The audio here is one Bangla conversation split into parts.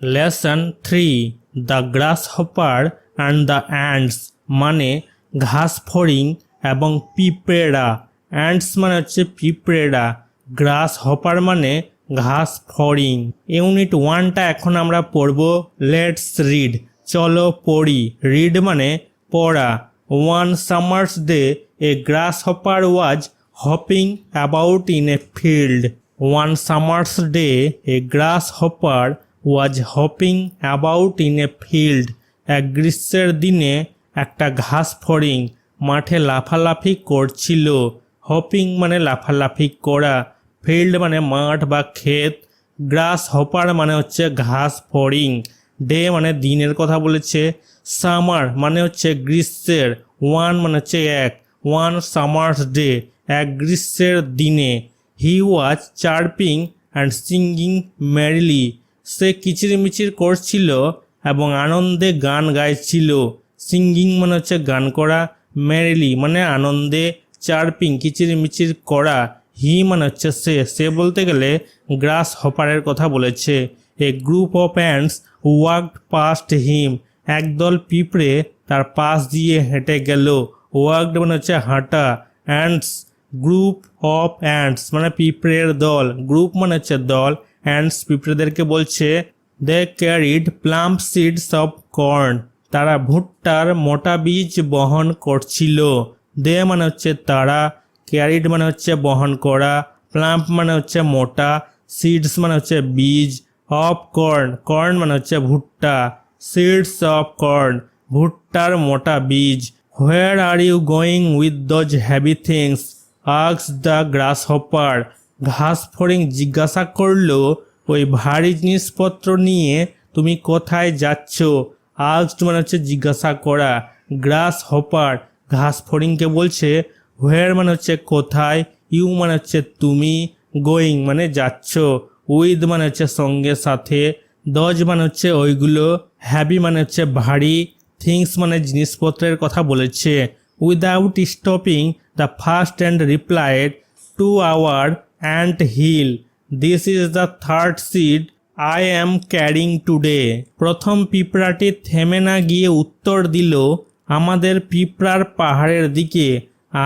Lesson 3 the গ্রাসহপার and the ants মানে ঘাস ফড়িং এবং পিঁপড়েরা। অ্যান্টস মানে হচ্ছে পিঁপড়েরা, গ্রাস হপার মানে ঘাস ফড়িং। ইউনিট 1টা এখন আমরা পড়ব। লেটস রিড, চলো পড়ি। রিড মানে পড়া। One summer's day A glass hopper was hopping about in A field. One summer's day A glass hopper was hopping about in A field. এক গ্রীষ্মের দিনে একটা ঘাস ফড়িং মাঠে লাফালাফি করছিল। হপিং মানে লাফালাফি করা, ফিল্ড মানে মাঠ বা ক্ষেত, গ্রাস হপার মানে হচ্ছে ঘাস ফড়িং। ডে মানে দিনের কথা বলেছে, সামার মানে হচ্ছে গ্রীষ্মের, ওয়ান মানে হচ্ছে এক, ওয়ান সামার্স ডে এক গ্রীষ্মের দিনে। হি ওয়াজ চার্পিং অ্যান্ড সিঙ্গিং ম্যারিলি সে কিচিরমিচির করছিল এবং আনন্দে গান গাইছিল। সিঙ্গিং মানে হচ্ছে গান করা, ম্যারিলি মানে আনন্দে, চার্পিং কিচিরমিচির করা, হি মানে হচ্ছে সে বলতে গেলে গ্রাস হপারের কথা বলেছে। A group of ants walked past him একদল পিঁপড়ে তার পাশ দিয়ে হেঁটে গেল। ওয়াকড মানে হচ্ছে হাঁটা, অ্যান্টস গ্রুপ অফ অ্যান্টস মানে পিঁপড়ের দল, গ্রুপ মানে হচ্ছে দল, অ্যান্টস পিঁপড়েদেরকে বলছে। They carried plump seeds of corn তারা ভুট্টার মোটা বীজ বহন করছিল। দে মানে হচ্ছে তারা, ক্যারিড মানে হচ্ছে বহন করা, প্লাম্প মানে হচ্ছে মোটা, সিডস মানে হচ্ছে বীজ, অফ কর্ন কর্ন মানে হচ্ছে ভুট্টা, সিডস অফ কর্ন ভুট্টার মোটা বীজ। Where are you going with those heavy things asked the grasshopper ঘাস ফড়িং জিজ্ঞাসা করলো, ওই ভারী জিনিসপত্র নিয়ে তুমি কোথায় যাচ্ছ? আস্কড মানে হচ্ছে জিজ্ঞাসা করা, গ্রাস হপার ঘাস ফড়িংকে বলছে। হোয়ার মানে হচ্ছে কোথায়, ইউ মানে হচ্ছে তুমি, গোয়িং মানে যাচ্ছ, উইথ মানে হচ্ছে সঙ্গে সাথে, দজ মানে হচ্ছে ওইগুলো, হ্যাভি মানে হচ্ছে ভারী, থিংস মানে জিনিসপত্রের কথা বলেছে। Without stopping the first and replied to our ant hill this is the third seed I am carrying today. প্রথম পিঁপড়াটি থেমে না গিয়ে উত্তর দিল, আমাদের পিঁপড়ার পাহাড়ের দিকে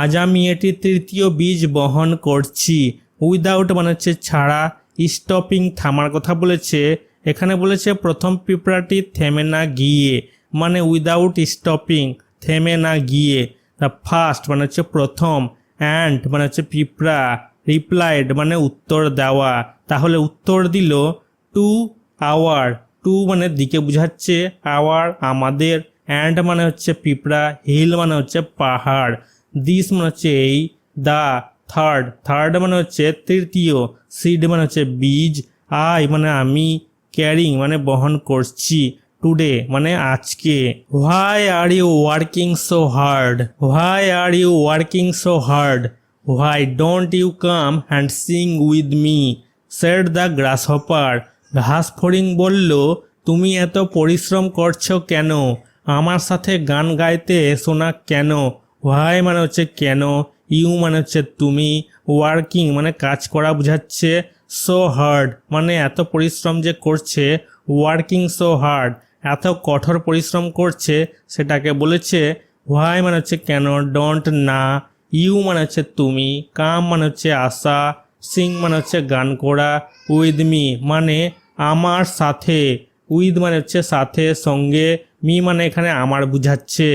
আজ আমি এটি তৃতীয় বীজ বহন করছি। উইদাউট মানে হচ্ছে ছাড়া, স্টপিং থামার কথা বলেছে। এখানে বলেছে প্রথম পিঁপড়াটি থেমে না গিয়ে, মানে উইদাউট স্টপিং থেমে না গিয়ে। দ্য ফার্স্ট মানে হচ্ছে প্রথম, অ্যান্ড মানে হচ্ছে পিঁপড়া, রিপ্লাইড মানে উত্তর দেওয়া, তাহলে উত্তর দিল টু আওয়ার, টু মানে দিকে বুঝাচ্ছে, আওয়ার আমাদের, অ্যান্ড মানে হচ্ছে পিঁপড়া, হিল মানে হচ্ছে পাহাড়, দিস মানে হচ্ছে এই, দা থার্ড, থার্ড মানে হচ্ছে তৃতীয়, সিড মানে হচ্ছে বীজ, আই মানে আমি, ক্যারিং মানে বহন করছি, টুডে মানে আজকে। Why are you working so hard, why are you working so hard, why don't you come and sing with me said the grasshopper. ঘাস ফড়িং বলল, তুমি এত পরিশ্রম করছো কেন, আমার সাথে গান গাইতে এসো না কেন। হোয়াই মানে হচ্ছে কেন, ইউ মানে হচ্ছে তুমি, ওয়ার্কিং মানে কাজ করা বোঝাচ্ছে, সো হার্ড মানে এত পরিশ্রম যে করছে, ওয়ার্কিং সো হার্ড এত কঠোর পরিশ্রম করছে সেটাকে বলেছে। হোয়াই মানে হচ্ছে কেন, ডোন্ট না, ইউ মানে হচ্ছে তুমি, কাম মানে হচ্ছে আসা, সিং মানে হচ্ছে গান করা, উইথ মি মানে আমার সাথে, উইথ মানে হচ্ছে সাথে সঙ্গে, মি মানে এখানে আমার বুঝাচ্ছে,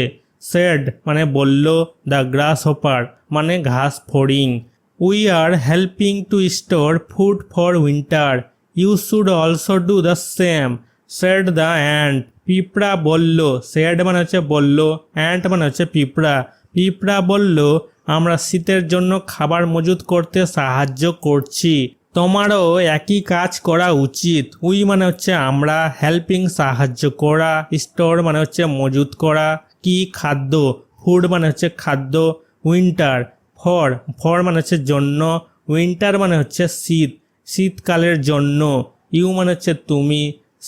সেড মানে বলল, দ্য গ্রাসহপার মানে ঘাস ফড়িং। We are helping to store food for winter you should also do the same said the ant. পিঁপড়া বলল, সেড মানে হচ্ছে বলল, অ্যান্ট মানে হচ্ছে পিঁপড়া, পিঁপড়া বলল আমরা শীতের জন্য খাবার মজুত করতে সাহায্য করছি, তোমারও একই কাজ করা উচিত। উই মানে হচ্ছে আমরা, হেল্পিং সাহায্য করা, স্টোর মানে হচ্ছে মজুত করা, কি খাদ্য, ফুড মানে হচ্ছে খাদ্য, উইন্টার ফর, ফর মানে হচ্ছে জন্য, উইন্টার মানে হচ্ছে শীত, শীতকালের জন্য, ইউ মানে হচ্ছে তুমি,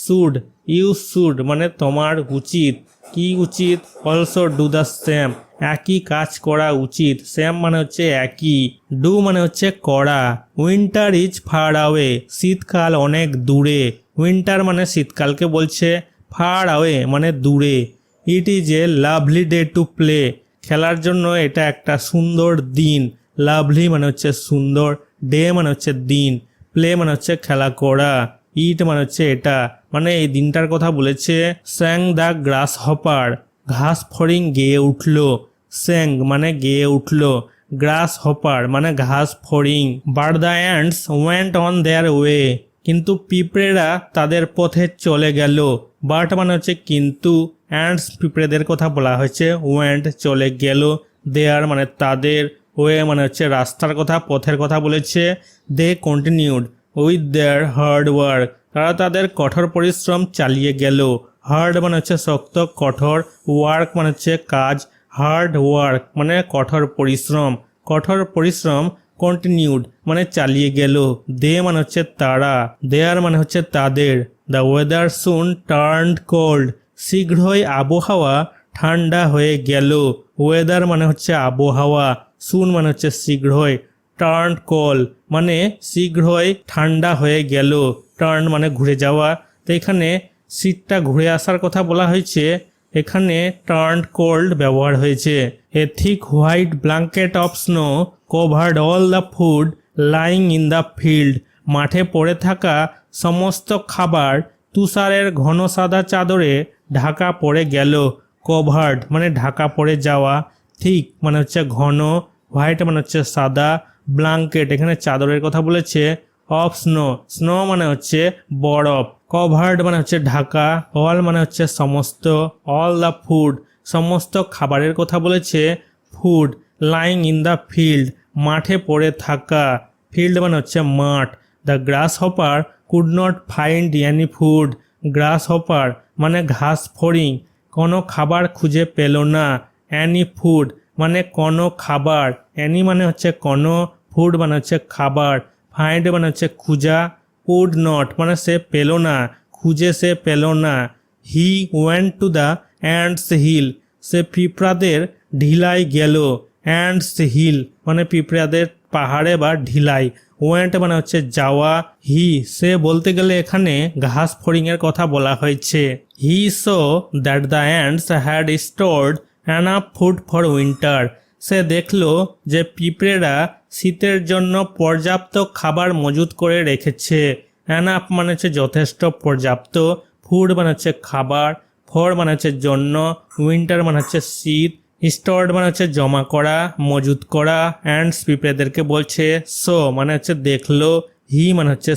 শুড, ইউ শুড মানে তোমার উচিত, কি উচিত, অলসো ডু দ্য সেম একই কাজ করা উচিত, সেম মানে হচ্ছে একই, ডু মানে হচ্ছে করা। উইন্টার ইজ ফার অ্যাওয়ে শীতকাল অনেক দূরে, উইন্টার মানে শীতকালকে বলছে, ফার আওয়ে মানে দূরে। It is a lovely day to play, খেলার জন্য এটা একটা সুন্দর দিন। লাভলি মানে হচ্ছে সুন্দর, ডে মানে হচ্ছে দিন, প্লে মানে হচ্ছে খেলা করা, ইট মানে হচ্ছে এটা, মানে এই দিনটার কথা বলেছে। স্যাং দ্য গ্রাস হপার, ঘাস ফড়িং গেয়ে উঠল। স্যাং মানে গেয়ে উঠল, গ্রাস হপার মানে ঘাস ফড়িং। But the ants went on their way, কিন্তু পিঁপড়েরা তাদের পথে চলে গেল। বাট মানে হচ্ছে কিন্তু, অ্যান্টস পিঁপড়েদের কথা বলা হয়েছে, ওয়েন্ট চলে গেল, দেয়ার মানে তাদের, ওয়ে মানে হচ্ছে রাস্তার কথা, পথের কথা বলেছে। They continued with their hard work, তারা তাদের কঠোর পরিশ্রম চালিয়ে গেল। হার্ড মানে হচ্ছে শক্ত, কঠোর, ওয়ার্ক মানে হচ্ছে কাজ, হার্ড ওয়ার্ক মানে কঠোর পরিশ্রম, কঠোর পরিশ্রম। কন্টিনিউড মানে চালিয়ে গেল। দে মানে হচ্ছে তারা, দেয়ার মানে হচ্ছে তাদের। The weather soon turned cold, শীঘ্রই আবহাওয়া ঠান্ডা হয়ে গেল। ওয়েদার মানে হচ্ছে আবহাওয়া, সুন মানে হচ্ছে শীঘ্রই, টার্ন কোল মানে শীঘ্রই ঠান্ডা হয়ে গেল। টার্ন মানে ঘুরে যাওয়া, তো এখানে শীতটা ঘুরে আসার কথা বলা হয়েছে, এখানে টার্ন কোল্ড ব্যবহার হয়েছে। A thick white blanket of snow covered all the food lying in the field, মাঠে পড়ে থাকা সমস্ত খাবার তুষারের ঘন সাদা চাদরে ঢাকা পড়ে গেল। কভার্ড মানে ঢাকা পড়ে যাওয়া, থিক মানে হচ্ছে ঘন, হোয়াইট মানে হচ্ছে সাদা, ব্ল্যাঙ্কেট এখানে চাদরের কথা বলেছে, অফ স্নো, স্নো মানে হচ্ছে বরফ, কভার্ড মানে হচ্ছে ঢাকা, অল মানে হচ্ছে সমস্ত, অল দ্য ফুড সমস্ত খাবারের কথা বলেছে, food, lying in the field মাঠে পড়ে থাকা, ফিল্ড মানে হচ্ছে মাঠ। The grass hopper could not find any food, glass hopper মানে ঘাস ফড়িং কোনো খাবার খুঁজে পেল না। অ্যানি ফুড মানে কোনো খাবার, অ্যানি মানে হচ্ছে কোনো, ফুড মানে হচ্ছে খাবার, ফাইন্ড মানে হচ্ছে খুঁজা, কুড নট মানে সে পেল না, খুঁজে সে পেল না। He went to the ants hill, সে পিঁপড়াদের ঢিলাই গেল। অ্যান্টস হিল মানে পিঁপড়াদের পাহাড়ে বা ঢিলাই, ওয়েন্ট মানে হচ্ছে যাওয়া, হি সে বলতে গেলে এখানে ঘাস ফড়িংয়ের কথা বলা হয়েছে। He saw that the ants had stored enough food for winter, সে দেখলো যে পিঁপড়েরা শীতের জন্য পর্যাপ্ত খাবার মজুত করে রেখেছে। এনাফ মানে হচ্ছে যথেষ্ট, পর্যাপ্ত, ফুড মানে হচ্ছে খাবার, ফর মানে হচ্ছে জন্য, উইন্টার মানে হচ্ছে শীত, স্টোর্ড মানে হচ্ছে জমা করা, মজুত করা। অ্যান্ডস পিঁপড়েদেরকে বলছে, সো মানে হচ্ছে দেখলো, হি মানে হচ্ছে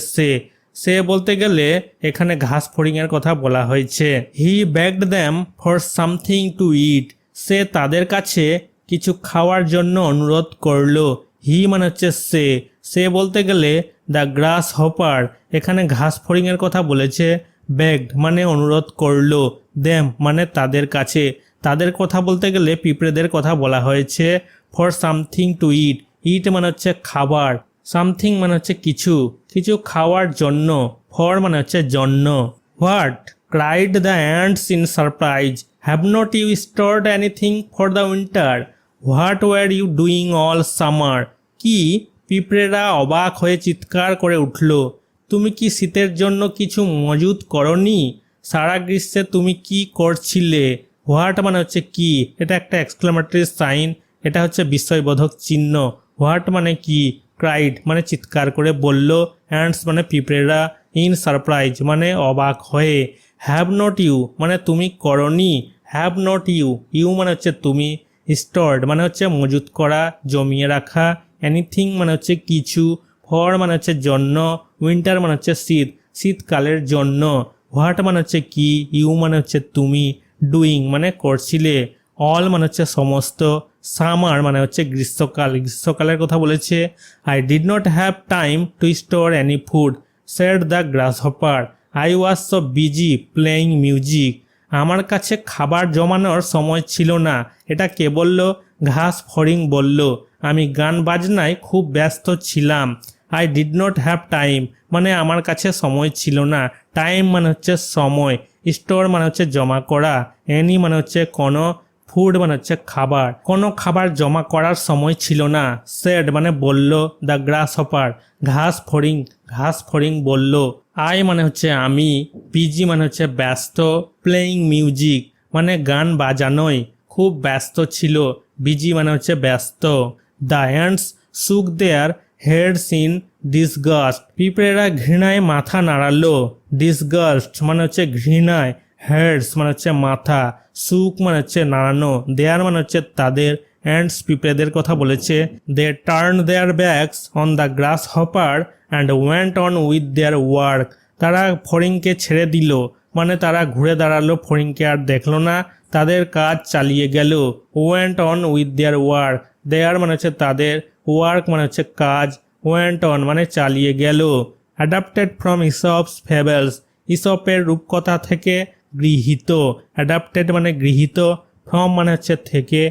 সে বলতে গেলে এখানে ঘাস ফড়িংয়ের কথা বলা হয়েছে। He begged them for something to eat, সে তাদের কাছে কিছু খাওয়ার জন্য অনুরোধ করলো। হি মানে হচ্ছে সে বলতে গেলে দ্য গ্রাস হপার এখানে ঘাস ফড়িংয়ের কথা বলেছে। বেগড মানে অনুরোধ করলো, দ্যাম মানে তাদের কাছে, তাদের কথা বলতে গেলে পিঁপড়েদের কথা বলা হয়েছে। ফর সামথিং টু ইট, ইট মানে হচ্ছে খাবার, সামথিং মানে হচ্ছে কিছু, কিছু খাওয়ার জন্য, ফর মানে হচ্ছে জন্য। What cried the ants in surprise, have not you stored anything for the winter, what were you doing all summer, কি পিঁপড়েরা অবাক হয়ে চিৎকার করে উঠল, তুমি কি শীতের জন্য কিছু মজুত করনি, সারা গ্রীষ্মে তুমি কি করছিলে। হোয়াট মানে হচ্ছে কি, এটা একটা এক্সক্লেমেটরি সাইন, এটা হচ্ছে বিস্ময়বোধক চিহ্ন। হোয়াট মানে কি, ক্রাইড মানে চিৎকার করে বলল, অ্যান্টস মানে পিঁপড়েরা, ইন সারপ্রাইজ মানে অবাক হয়ে, হ্যাভ নট ইউ মানে তুমি করনি, হ্যাভ নট ইউ, ইউ মানে হচ্ছে তুমি, স্টোর্ড মানে হচ্ছে মজুত করা, জমিয়ে রাখা, এনিথিং মানে হচ্ছে কিছু, ফর মানে হচ্ছে জন্য, উইন্টার মানে হচ্ছে শীত, শীতকালের জন্য। হোয়াট মানে হচ্ছে কি, ইউ মানে হচ্ছে তুমি, ডুইং মানে করছিলে, অল মানে হচ্ছে সমস্ত, সামার মানে হচ্ছে গ্রীষ্মকাল, গ্রীষ্মকালের কথা বলেছে। I did not have time to store any food said the grass hopper, I was so busy playing music, আমার কাছে খাবার জমানোর সময় ছিল না, এটা কে বলল, ঘাস ফড়িং বলল, আমি গান বাজনায় খুব ব্যস্ত ছিলাম। I did not have time মানে আমার কাছে সময় ছিল না, টাইম মানে হচ্ছে সময়, স্টোর মানে হচ্ছে জমা করা, এনি মানে হচ্ছে কোনো, ফুড মানে হচ্ছে খাবার, কোনো খাবার জমা করার সময় ছিল না। সেড মানে বলল, দ্য গ্রাস হপার ঘাস ফড়িং বলল। আই মানে হচ্ছে আমি, বিজি মানে হচ্ছে ব্যস্ত, প্লেয়িং মিউজিক মানে গান বাজানোয় খুব ব্যস্ত ছিল, বিজি মানে হচ্ছে ব্যস্ত। দ্য অ্যান্টস শুক দেয়ার হেডস ইন ডিসগাস্ট, পিঁপড়েরা ঘৃণায় মাথা নাড়ালো। ডিসগাস্ট মানে হচ্ছে ঘৃণায়, হেডস মানে হচ্ছে মাথা, শুক মানে হচ্ছে নাড়ানো, দেয়ার মানে হচ্ছে তাদের, অ্যান্ডস পিঁপড়েদের কথা বলেছে। They turn their backs on the grasshopper and went on with their work, তারা ফড়িংকে ছেড়ে দিল, মানে তারা ঘুরে দাঁড়ালো, ফড়িংকে আর দেখলো না, তাদের কাজ চালিয়ে গেল। Went on with their work, their মানে হচ্ছে তাদের, ওয়ার্ক মানে হচ্ছে কাজ, ওয়েন্ট অন মানে চালিয়ে গেল। অ্যাডাপ্টেড ফ্রম ইসপস ফেবলস, ইসপের রূপকথা থেকে গৃহীত। অ্যাডাপ্টেড মানে গৃহীত, ফ্রম মানে হচ্ছে থেকে,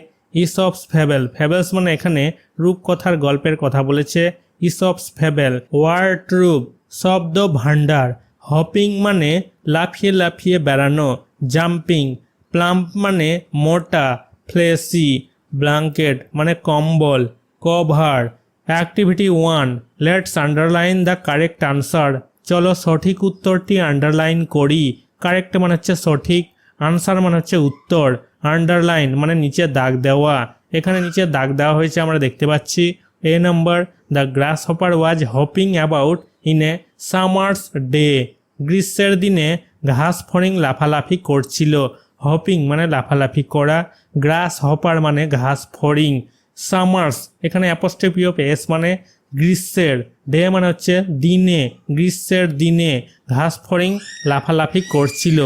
ইসপস ফেবলস মানে এখানে রূপকথার গল্পের কথা বলেছে। ইসপস ফেবল। ওয়ার্ড রূপ শব্দ ভাণ্ডার। হপিং মানে লাফিয়ে লাফিয়ে বেড়ানো, জাম্পিং। প্লাম্প মানে মোটা, ফ্লেসি। ব্ল্যাঙ্কেট মানে কম্বল, cover. Activity 1, let's underline the correct answer, চলো সঠিক উত্তরটি আন্ডারলাইন করি। কারেক্ট মানে হচ্ছে সঠিক, আনসার মানে হচ্ছে উত্তর। আন্ডারলাইন মানে নিচে দাগ দেওয়া, এখানে নিচে দাগ দেওয়া হয়েছে আমরা দেখতে পাচ্ছি। A number, the grasshopper was hopping about in a summer's day, গ্রীষ্মের দিনে ঘাস ফড়িং লাফালাফি করছিল। হপিং মানে লাফালাফি করা, গ্রাস হপার মানে ঘাস ফড়িং। সামার্স এখানে অ্যাপোস্ট্রফি অফ এস মানে গ্রীষ্মের, ডে মানে হচ্ছে দিনে, গ্রীষ্মের দিনে ঘাস ফড়িং লাফালাফি করছিল।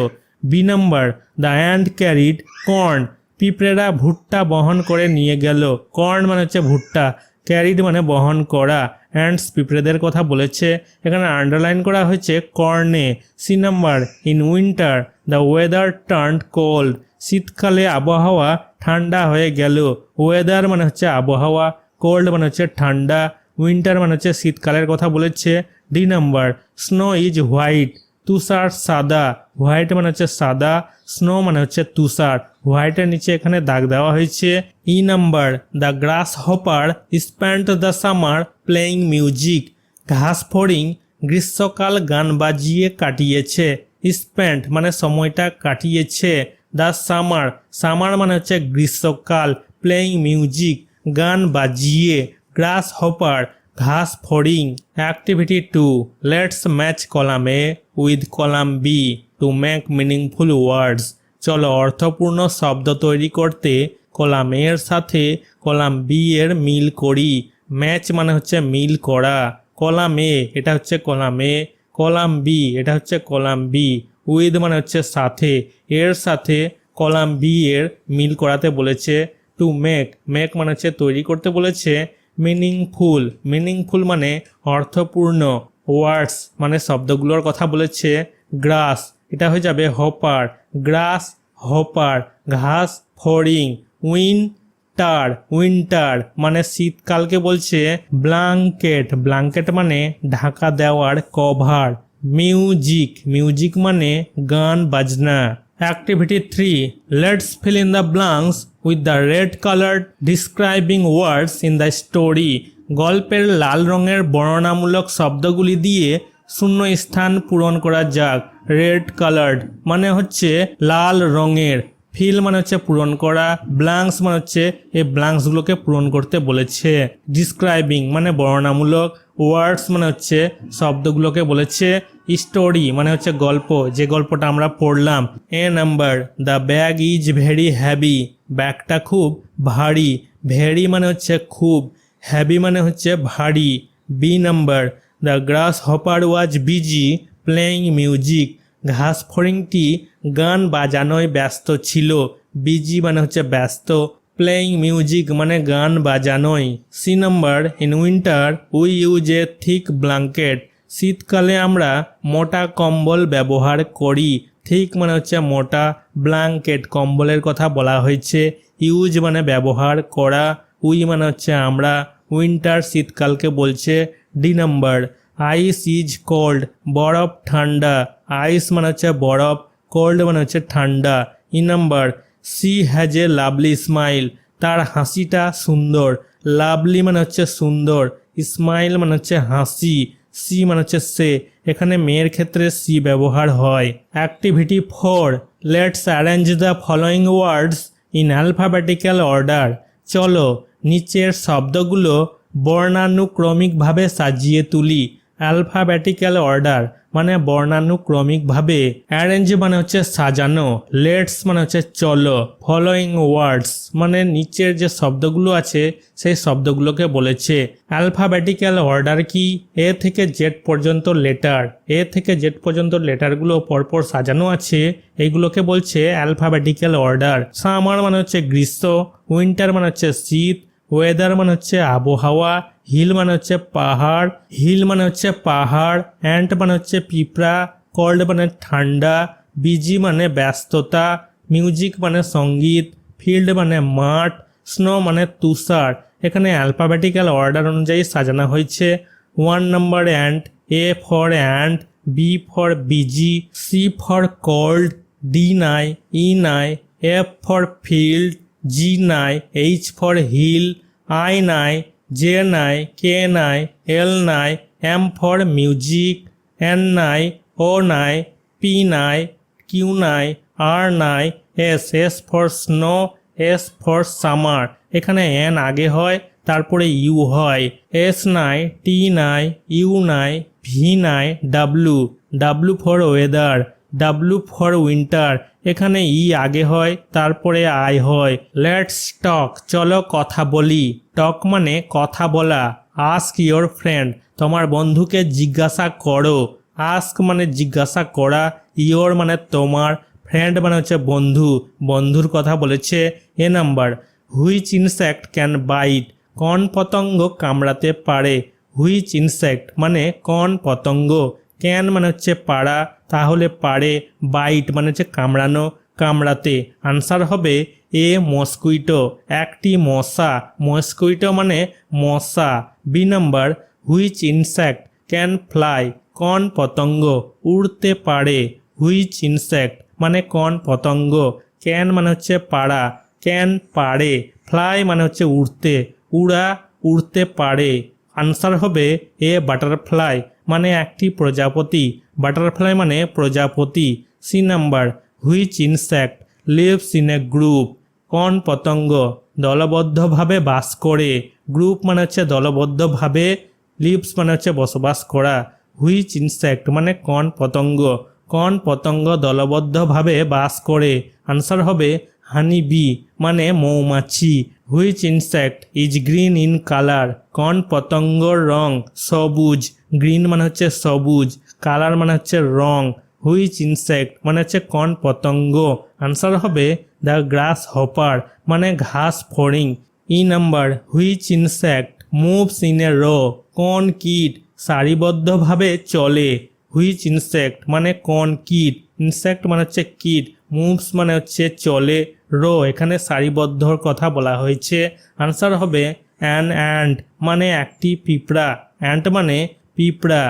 B number, the ant carried corn, পিঁপড়েরা ভুট্টা বহন করে নিয়ে গেল। কর্ন মানে হচ্ছে ভুট্টা, ক্যারিড মানে বহন করা। অ্যান্ডস পিঁপড়েদের কথা বলেছে, এখানে আন্ডারলাইন করা হয়েছে কর্নে। C number, in winter the weather turned cold, শীতকালে আবহাওয়া ঠান্ডা হয়ে গেল। ওয়েদার মানে হচ্ছে আবহাওয়া, কোল্ড মানে হচ্ছে ঠান্ডা, উইন্টার মানে হচ্ছে শীতকালের কথা বলেছে। D number, snow is white, তুষার সাদা। হোয়াইট মানে হচ্ছে সাদা, স্নো মানে হচ্ছে তুষার, হোয়াইটের নিচে এখানে দাগ দেওয়া হয়েছে। E number, the glass hopper spent the summer playing music, ঘাস ফড়িং গ্রীষ্মকাল গান বাজিয়ে কাটিয়েছে। স্পেন্ট মানে সময়টা কাটিয়েছে। দ্য সামার, সামার মানে হচ্ছে গ্রীষ্মকাল, প্লেয়িং মিউজিক গান বাজিয়ে, গ্রাস হপার ঘাস ফড়িং। Activity 2, let's match column A with column B to make meaningful words, চলো অর্থপূর্ণ শব্দ তৈরি করতে কলাম এর সাথে কলাম বি এর মিল করি। ম্যাচ মানে হচ্ছে মিল করা, কলাম এ এটা হচ্ছে কলাম এ, কলাম বি এটা হচ্ছে কলাম বি, উইথ মানে হচ্ছে সাথে, এর সাথে কলাম বি এর মিল করাতে বলেছে। টু মেক, মেক মানে হচ্ছে তৈরি করতে বলেছে। মিনিংফুল মানে অর্থপূর্ণ। ওয়ার্ডস মানে শব্দগুলোর কথা বলেছে। গ্রাস এটা হয়ে যাবে হপার, গ্রাস হপার ঘাস ফড়িং। উইন্টার মানে শীতকালকে বলছে। ব্ল্যাঙ্কেট মানে ঢাকা দেওয়ার কভার। মিউজিক মানে গান বাজনা। Activity 3, let's fill in the blanks with the red colored describing words in the story, গল্পের লাল রঙের বর্ণনামূলক শব্দগুলি দিয়ে শূন্য স্থান পূরণ করা যাক। রেড কালার্ড মানে হচ্ছে লাল রঙের, ফিল মানে হচ্ছে পূরণ করা, ব্ল্যাঙ্কস মানে হচ্ছে এই ব্ল্যাঙ্কসগুলোকে পূরণ করতে বলেছে। ডিসক্রাইবিং মানে বর্ণনামূলক, ওয়ার্ডস মানে হচ্ছে শব্দগুলোকে বলেছে। স্টোরি মানে হচ্ছে গল্প, যে গল্পটা আমরা পড়লাম। E number, the bag is very heavy, ব্যাগটা খুব ভারী। ভেরি মানে হচ্ছে খুব, হ্যাভি মানে হচ্ছে ভারী। B number, the grasshopper was busy playing music, ঘাস ফড়িংটি গান বাজানোয় ব্যস্ত ছিল। বিজি মানে হচ্ছে ব্যস্ত, প্লেয়িং মিউজিক মানে গান বাজানোয়। C number, in winter we use a thick blanket, শীতকালে আমরা মোটা কম্বল ব্যবহার করি। থিক মানে হচ্ছে মোটা, ব্ল্যাঙ্কেট কম্বলের কথা বলা হয়েছে। ইউজ মানে ব্যবহার করা, উই মানে হচ্ছে আমরা, উইন্টার শীতকালকে বলছে। D number, ice is cold, বরফ ঠান্ডা। আইস মানে হচ্ছে বরফ, কোল্ড মানে হচ্ছে ঠান্ডা। E number, she has a lovely smile, তার হাসিটা সুন্দর। লাভলি মানে হচ্ছে সুন্দর, স্মাইল মানে হচ্ছে হাসি, সি মানে হচ্ছে সে, এখানে মেয়ের ক্ষেত্রে সি ব্যবহার হয়। Activity 4, let's arrange the following words in alphabetical order. চলো নিচের শব্দগুলো বর্ণানুক্রমিকভাবে সাজিয়ে তুলি। অ্যালফাবেটিক্যাল অর্ডার মানে বর্ণানুক্রমিকভাবে, অ্যারেঞ্জ মানে হচ্ছে সাজানো, লেটস মানে হচ্ছে চলো, ফলোয়িং ওয়ার্ডস মানে নিচের যে শব্দগুলো আছে সেই শব্দগুলোকে বলেছে। অ্যালফাবেটিক্যাল অর্ডার কি? এ থেকে জেড পর্যন্ত লেটার, এ থেকে জেড পর্যন্ত লেটারগুলো পরপর সাজানো আছে, এইগুলোকে বলছে অ্যালফাবেটিক্যাল অর্ডার। সামার মানে হচ্ছে গ্রীষ্ম, উইন্টার মানে হচ্ছে শীত, ওয়েদার মানে হচ্ছে আবহাওয়া, হিল মানে হচ্ছে পাহাড়, অ্যান্ট মানে হচ্ছে পিঁপড়া, কোল্ড মানে ঠান্ডা, বিজি মানে ব্যস্ততা, মিউজিক মানে সঙ্গীত, ফিল্ড মানে মাঠ, স্নো মানে তুষার। এখানে অ্যালফাবেটিক্যাল অর্ডার অনুযায়ী সাজানো হয়েছে। 1 number ant, A for ant, B for busy, C for cold, D নাই, ই নাই, এফ ফর ফিল্ড, জি নাই, এইচ ফর হিল, আই নাই, জে নাই, কে নাই, এল নাই, এম ফর মিউজিক, এন নাই, ও নাই, পি নাই, কিউ নাই, আর নাই, S for snow, S for summer. এখানে এন আগে হয় তারপরে ইউ হয়। এস নাই, টি নাই, ইউ নাই, ভি নাই, W for weather, W for winter. এখানে ই আগে হয় তারপরে আই হয়। লেটস টক, চলো কথা বলি। টক মানে কথা বলা। আস্ক ইয়োর ফ্রেন্ড, তোমার বন্ধুকে জিজ্ঞাসা করো। আস্ক মানে জিজ্ঞাসা করা, ইয়োর মানে তোমার, ফ্রেন্ড মানে হচ্ছে বন্ধু, বন্ধুর কথা বলেছে। A number, which insect can bite, কোন পতঙ্গ কামড়াতে পারে। হুইচ ইনসেক্ট মানে কোন পতঙ্গ, ক্যান মানে হচ্ছে পারা, তাহলে পারে, বাইট মানে হচ্ছে কামড়ানো, কামড়াতে। আনসার হবে এ মস্কুইটো, একটি মশা, মস্কুইটো মানে মশা। B number, which insect can fly, কোন পতঙ্গ উড়তে পারে। হুইচ ইনসেক্ট মানে কোন পতঙ্গ, ক্যান মানে হচ্ছে পারা, ক্যান পারে, ফ্লাই মানে হচ্ছে উড়তে, উড়া, উড়তে পারে। আনসার হবে এ বাটারফ্লাই মানে একটি প্রজাপতি, বাটারফ্লাই মানে প্রজাপতি। C number, which insect lives in a group, কোন পতঙ্গ দলবদ্ধভাবে বাস করে। গ্রুপ মানে হচ্ছে দলবদ্ধভাবে, লিভস মানে হচ্ছে বসবাস করা। হুইচ ইনসেক্ট মানে কোন পতঙ্গ দলবদ্ধভাবে বাস করে। আনসার হবে হানি বি মানে মৌমাছি। Which insect is green in colour, কোন পতঙ্গর রং সবুজ, গ্রিন মানে হচ্ছে সবুজ, কালার মানে হচ্ছে রং। হুইচ ইনসেক্ট মানে হচ্ছে কোন পতঙ্গ। আনসার হবে দ্য গ্রাস হপার মানে ঘাস ফড়িং। E number, which insect moves in a row, কোন কীট সারিবদ্ধভাবে চলে। হুইচ ইনসেক্ট মানে কোন কীট, ইনসেক্ট মানে হচ্ছে কীট, মুভস মানে হচ্ছে চলে, রো এখানে সারিবদ্ধর কথা বলা হয়েছে। আনসার হবে অ্যান অ্যান্ট মানে একটি পিঁপড়া, অ্যান্ট মানে পিঁপড়া।